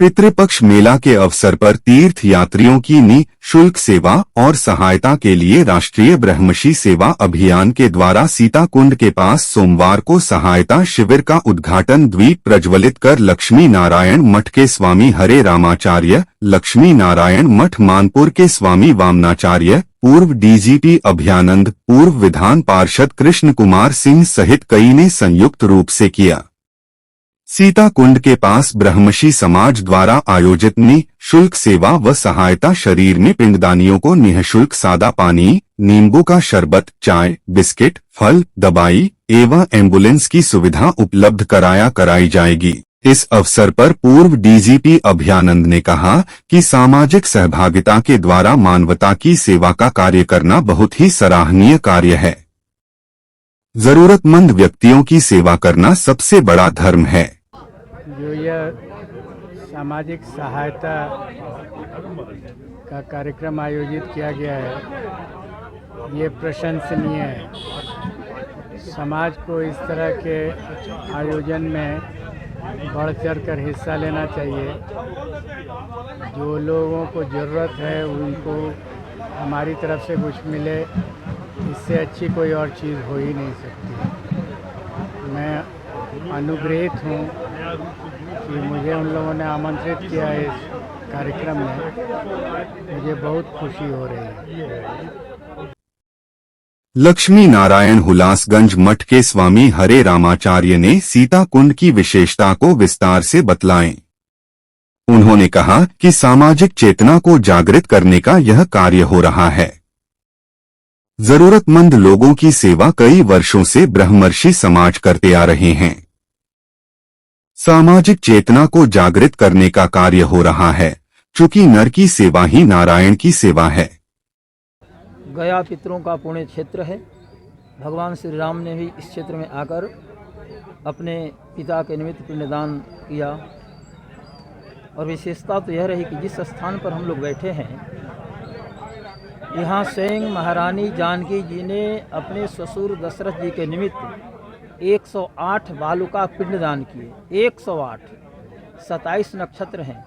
पितृपक्ष मेला के अवसर पर तीर्थ यात्रियों की निःशुल्क सेवा और सहायता के लिए राष्ट्रीय ब्रह्मर्षि सेवा अभियान के द्वारा सीताकुंड के पास सोमवार को सहायता शिविर का उद्घाटन दीप प्रज्वलित कर लक्ष्मी नारायण मठ के स्वामी हरे रामाचार्य, लक्ष्मी नारायण मठ मानपुर के स्वामी वामनाचार्य, पूर्व डीजीपी अभयानंद, पूर्व विधान पार्षद कृष्ण कुमार सिंह सहित कई ने संयुक्त रूप से किया। सीताकुंड के पास ब्रह्मर्षि समाज द्वारा आयोजित निःशुल्क सेवा व सहायता शिविर में पिंडदानियों को निःशुल्क सादा पानी, नींबू का शरबत, चाय, बिस्किट, फल, दवाई एवं एम्बुलेंस की सुविधा उपलब्ध कराई जाएगी। इस अवसर पर पूर्व डीजीपी अभयानंद ने कहा कि सामाजिक सहभागिता के द्वारा मानवता की सेवा का कार्य करना बहुत ही सराहनीय कार्य है। जरूरतमंद व्यक्तियों की सेवा करना सबसे बड़ा धर्म है। जो यह सामाजिक सहायता का कार्यक्रम आयोजित किया गया है, ये प्रशंसनीय है। समाज को इस तरह के आयोजन में बढ़ चढ़कर हिस्सा लेना चाहिए। जो लोगों को ज़रूरत है उनको हमारी तरफ से कुछ मिले, इससे अच्छी कोई और चीज़ हो ही नहीं सकती। मैं अनुग्रहित हूँ कि मुझे उन लोगों ने आमंत्रित किया है इस कार्यक्रम में। मुझे बहुत खुशी हो रही है। लक्ष्मी नारायण हुलासगंज मठ के स्वामी हरे रामाचार्य ने सीताकुंड की विशेषता को विस्तार से बतलाएं। उन्होंने कहा कि सामाजिक चेतना को जागृत करने का यह कार्य हो रहा है। जरूरतमंद लोगों की सेवा कई वर्षों से ब्रह्मर्षि समाज करते आ रहे हैं। सामाजिक चेतना को जागृत करने का कार्य हो रहा है, चूंकि नर की सेवा ही नारायण की सेवा है। गया पितरों का पुण्य क्षेत्र है। भगवान श्री राम ने भी इस क्षेत्र में आकर अपने पिता के निमित्त पिंडदान किया। और विशेषता तो यह रही कि जिस स्थान पर हम लोग बैठे हैं, यहाँ स्वयं महारानी जानकी जी ने अपने ससुर दशरथ जी के निमित्त 108 बालू का पिंडदान किए। 108, 27 नक्षत्र हैं,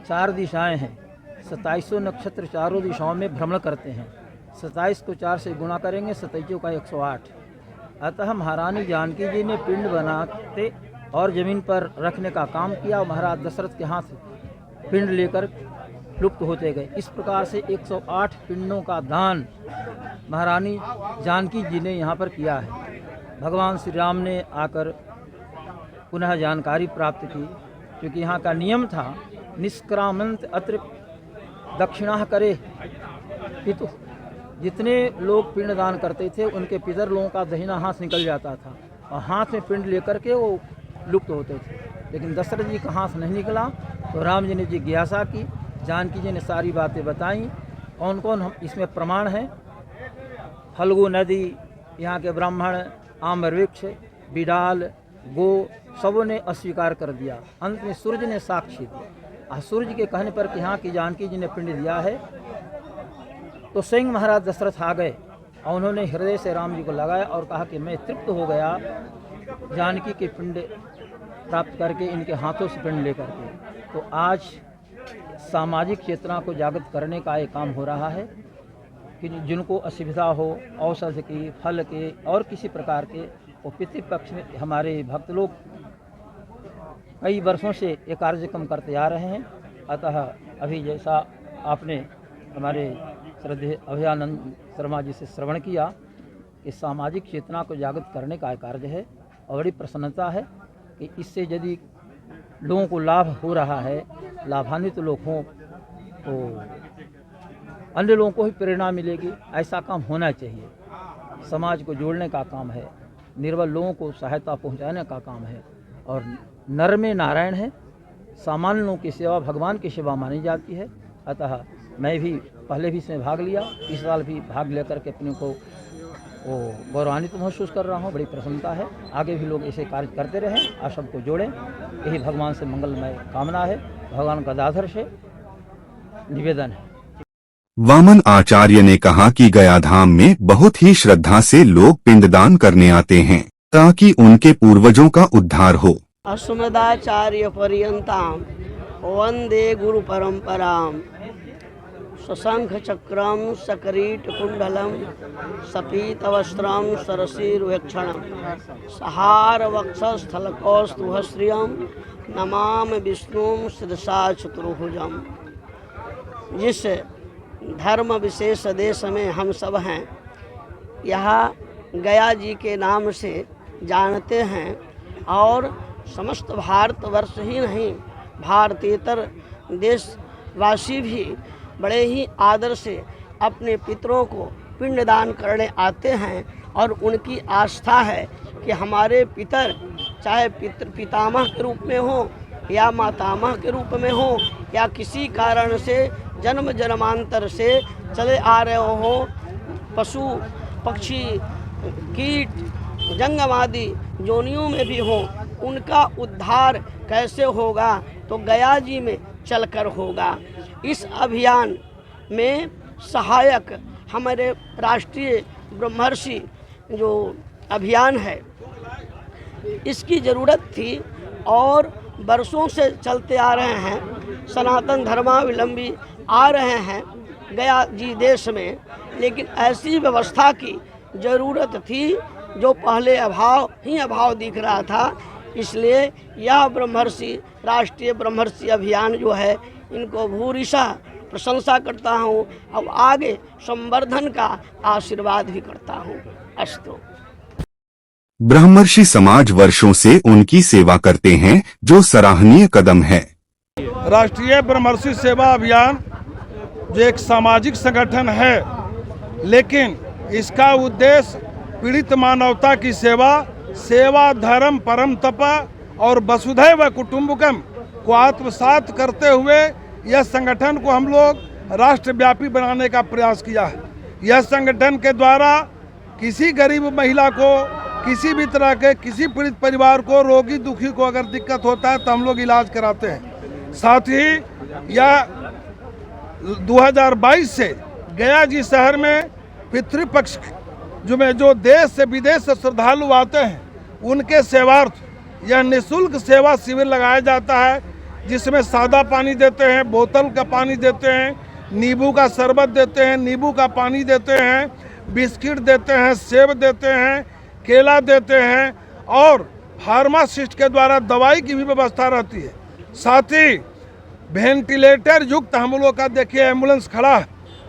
4 दिशाएं हैं, 27 नक्षत्र चारों दिशाओं में भ्रमण करते हैं। 27 को 4 से गुणा करेंगे, 27 का 108। अतः महारानी जानकी जी ने पिंड बनाते और जमीन पर रखने का काम किया। महाराज दशरथ के हाथ पिंड लेकर लुप्त होते गए। इस प्रकार से 108 पिंडों का दान महारानी जानकी जी ने यहाँ पर किया है। भगवान श्री राम ने आकर पुनः जानकारी प्राप्त की, क्योंकि यहाँ का नियम था निष्क्रामंत अत्र दक्षिणा करे पितु। जितने लोग पिंडदान करते थे उनके पितर लोगों का दहिना हाथ निकल जाता था और हाथ में पिंड लेकर के वो लुप्त होते थे। लेकिन दशरथ जी का हाथ नहीं निकला, तो राम जी ने जिज्ञासा की, जानकी जी ने सारी बातें बताई। कौन कौन हम इसमें प्रमाण हैं? फल्गु नदी, यहाँ के ब्राह्मण, आम्र वृक्ष, बिडाल, गो, सबों ने अस्वीकार कर दिया। अंत में सूर्य ने साक्षी दिया। सूर्य के कहने पर कि यहाँ की जानकी जी ने पिंड दिया है, तो स्वयं महाराज दशरथ आ गए और उन्होंने हृदय से राम जी को लगाया और कहा कि मैं तृप्त हो गया जानकी के पिंड प्राप्त करके, इनके हाथों से पिंड लेकर के। तो आज सामाजिक चेतना को जागृत करने का एक काम हो रहा है कि जिनको असुविधा हो, औषध की, फल के और किसी प्रकार के, वो पितृपक्ष में हमारे भक्त लोग कई वर्षों से ये कार्यक्रम करते आ रहे हैं। अतः अभी जैसा आपने हमारे श्रद्धेय अभयानंद शर्मा जी से श्रवण किया कि सामाजिक चेतना को जागृत करने का कार्य है, और बड़ी प्रसन्नता है कि इससे यदि लोगों को लाभ हो रहा है, लाभान्वित लोग हों, तो अन्य लोगों को भी प्रेरणा मिलेगी। ऐसा काम होना चाहिए। समाज को जोड़ने का काम है, निर्बल लोगों को सहायता पहुंचाने का काम है। और नर में नारायण है। सामान्य लोगों की सेवा भगवान की सेवा मानी जाती है। अतः मैं भी पहले भी इसमें भाग लिया, इस साल भी भाग लेकर के अपने को गौरवान्वित महसूस कर रहा हूँ। बड़ी प्रसन्नता है। आगे भी लोग ऐसे कार्य करते रहें और सबको जोड़ें, यही भगवान से मंगलमय कामना है। भगवान गदाधर से निवेदन है। वामन आचार्य ने कहा कि गया धाम में बहुत ही श्रद्धा से लोग पिंडदान करने आते हैं ताकि उनके पूर्वजों का उद्धार हो। अस्मदाचार्य पर्यंताम वंदे गुरु परंपराम। शशंख चक्रम सकरीटकुंडलम सपीतवस्त्रम सरसीरुहक्षणम सहार वक्षस्थलकौस्तुभश्रियम नमामि विष्णुम शिरसा चतुर्भुजम। जिस धर्म विशेष देश में हम सब हैं, यहाँ गया जी के नाम से जानते हैं और समस्त भारतवर्ष ही नहीं, भारतीयतर देशवासी भी बड़े ही आदर से अपने पितरों को पिंडदान करने आते हैं और उनकी आस्था है कि हमारे पितर चाहे पितामह के रूप में हो या मातामह के रूप में हो या किसी कारण से जन्म जन्मांतर से चले आ रहे हो, पशु पक्षी कीट जंगम आदि जोनियों में भी हो, उनका उद्धार कैसे होगा तो गया जी में चलकर होगा। इस अभियान में सहायक हमारे राष्ट्रीय ब्रह्मर्षि जो अभियान है इसकी ज़रूरत थी और बरसों से चलते आ रहे हैं, सनातन धर्मावलंबी आ रहे हैं गया जी देश में, लेकिन ऐसी व्यवस्था की ज़रूरत थी जो पहले अभाव दिख रहा था। इसलिए यह ब्रह्मर्षि राष्ट्रीय ब्रह्मर्षि अभियान जो है इनको भूरिशः प्रशंसा करता हूँ और आगे संवर्धन का आशीर्वाद भी करता हूँ। अस्तु। ब्रह्मर्षि समाज वर्षों से उनकी सेवा करते हैं, जो सराहनीय कदम है। राष्ट्रीय ब्रह्मर्षि सेवा अभियान जो एक सामाजिक संगठन है, लेकिन इसका उद्देश्य पीड़ित मानवता की सेवा धर्म परम तप और वसुधैव कुटुंबकम को आत्मसात करते हुए यह संगठन को हम लोग राष्ट्रव्यापी बनाने का प्रयास किया है। यह संगठन के द्वारा किसी गरीब महिला को, किसी भी तरह के किसी पीड़ित परिवार को, रोगी दुखी को अगर दिक्कत होता है तो हम लोग इलाज कराते हैं। साथ ही यह 2022 से गया जी शहर में पितृपक्ष जो देश से विदेश से श्रद्धालु आते हैं उनके सेवार्थ यह निःशुल्क सेवा शिविर लगाया जाता है, जिसमें सादा पानी देते हैं, बोतल का पानी देते हैं, नींबू का शरबत देते हैं, नींबू का पानी देते हैं, बिस्किट देते हैं, सेब देते हैं, केला देते हैं और फार्मासिस्ट के द्वारा दवाई की भी व्यवस्था रहती है। साथ ही वेंटिलेटर युक्त हम लोग का देखिए एम्बुलेंस खड़ा है,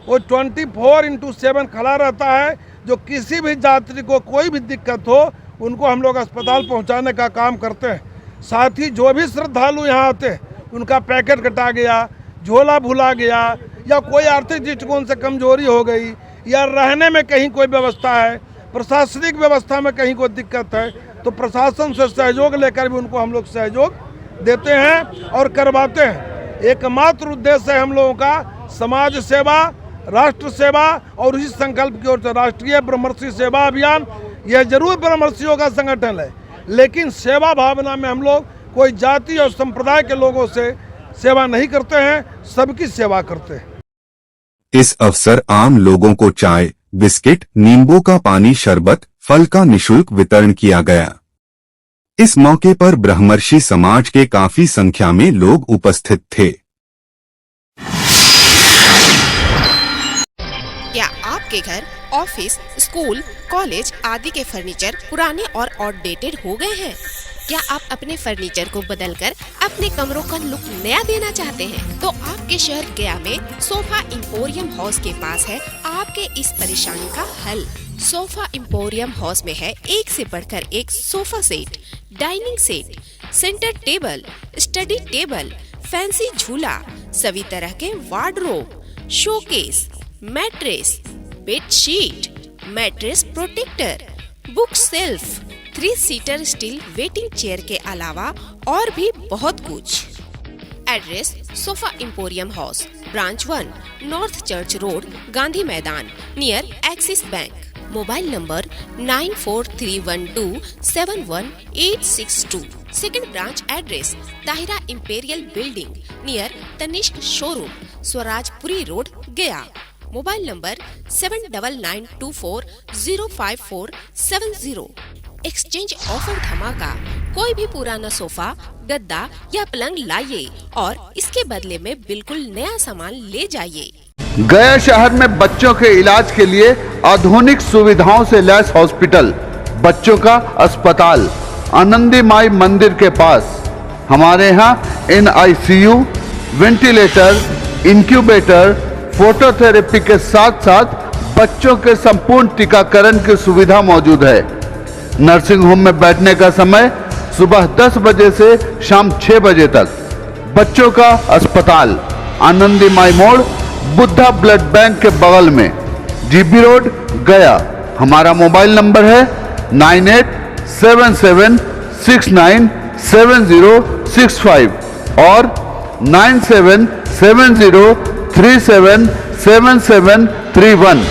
वो 24/7 खड़ा रहता है। जो किसी भी यात्री को कोई भी दिक्कत हो उनको हम लोग अस्पताल पहुंचाने का काम करते हैं। साथ ही जो भी श्रद्धालु यहाँ आते हैं उनका पैकेट कटा गया, झोला भुला गया या कोई आर्थिक दृष्टिकोण से कमजोरी हो गई या रहने में कहीं कोई व्यवस्था है, प्रशासनिक व्यवस्था में कहीं कोई दिक्कत है, तो प्रशासन से सहयोग लेकर भी उनको हम लोग सहयोग देते हैं और करवाते हैं। एकमात्र उद्देश्य है हम लोगों का समाज सेवा, राष्ट्र सेवा और इसी संकल्प की ओर से राष्ट्रीय ब्रह्मर्षि सेवा अभियान यह जरूर ब्रह्मर्षियों का संगठन है, लेकिन सेवा भावना में हम लोग कोई जाति और संप्रदाय के लोगों से सेवा नहीं करते हैं, सबकी सेवा करते हैं। इस अवसर आम लोगों को चाय, बिस्किट, नींबू का पानी, शरबत, फल का निःशुल्क वितरण किया गया। इस मौके पर ब्रह्मर्षि समाज के काफी संख्या में लोग उपस्थित थे। क्या आपके घर, ऑफिस, स्कूल, कॉलेज आदि के फर्नीचर पुराने और आउटडेटेड हो गए हैं? क्या आप अपने फर्नीचर को बदलकर अपने कमरों का लुक नया देना चाहते हैं? तो आपके शहर गया में सोफा इंपोरियम हाउस के पास है आपके इस परेशानी का हल। सोफा इंपोरियम हाउस में है एक से बढ़कर एक sofa set, dining set, centre table, study table, fancy झूला, सभी तरह के wardrobe, showcase, mattress, bedsheet, mattress protector, book shelf, 3 seater steel waiting chair के अलावा और भी बहुत कुछ। Address sofa emporium house, branch 1, north church road, Gandhi Maidan, near Axis Bank. Mobile number 9431271862। Second branch address Tahira imperial building near Tanishq showroom, Swarajpuri road, Gaya. Mobile number 7992405470। Exchange offer धमाका कोई भी पुराना सोफा, गद्दा या पलंग लाइए और इसके बदले में बिल्कुल नया सामान ले जाइए। गया शहर में बच्चों के इलाज के लिए आधुनिक सुविधाओं से लैस हॉस्पिटल, बच्चों का अस्पताल आनंदी माई मंदिर के पास। हमारे यहाँ NICU, वेंटिलेटर, इंक्यूबेटर, फोटोथेरेपी के साथ साथ बच्चों के संपूर्ण टीकाकरण की सुविधा मौजूद है। नर्सिंग होम में बैठने का समय सुबह 10 बजे से शाम 6 बजे तक। बच्चों का अस्पताल आनंदी माई मोड़, बुद्धा ब्लड बैंक के बगल में, GB रोड, गया। हमारा मोबाइल नंबर है 9877697065 और 9770377731।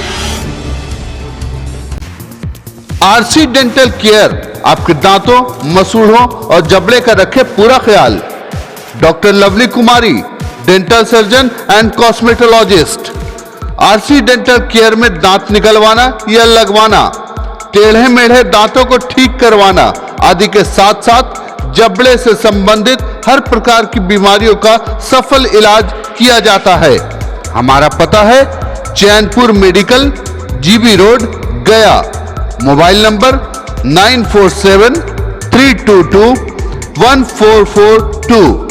RC डेंटल केयर आपके दांतों, मसूड़ों और जबड़े का रखे पूरा ख्याल। Doctor lovely Kumari, dental surgeon and cosmetologist. RC dental care में दांत निकलवाना या लगवाना, टेढ़े मेढ़े दांतों को ठीक करवाना आदि के साथ साथ जबड़े से संबंधित हर प्रकार की बीमारियों का सफल इलाज किया जाता है। हमारा पता है Chainpur medical, GB road, Gaya. Mobile number 9473221442।